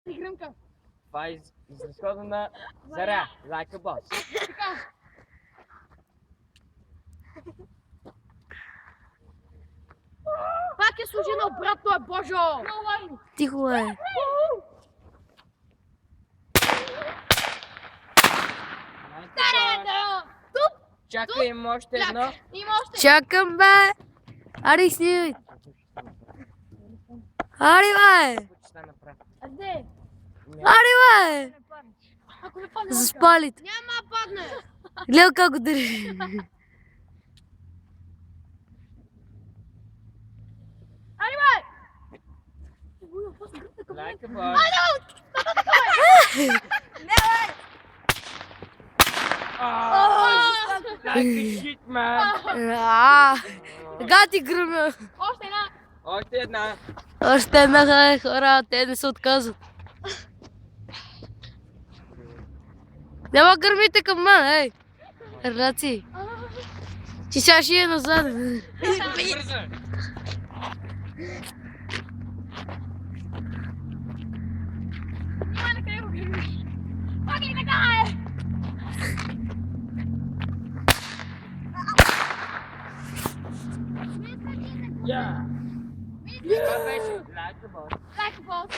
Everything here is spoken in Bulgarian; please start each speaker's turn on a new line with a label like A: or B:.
A: Гръмка.
B: Това е изразходена заря. Like a boss.
A: Така. Пак е служено, брат, той е Божо! Много важно.
C: Тихо е.
A: Тук
B: Чакай, има още едно.
A: има още.
C: Чакам, бе. Ари, снимай. Ари, бе.
B: Какво ще направя?
A: А де?
C: Ари, бе.
A: Ако не падне.
C: За спалите.
A: Няма да падне.
C: Гледай как го държи.
A: Ай, бай!
B: Like a boss. Like a shit, man.
C: Сега ти гръмя.
A: Още една.
B: Още една.
C: Още една хора, те не се отказват. Няма гърмите към мен, ей! Раци. Ти сега ще е назад.
B: Бързо.
A: Няма на къде го гледаш. Пак ли така е?
B: Yeah. Това беше like a boss.
A: Like a boss.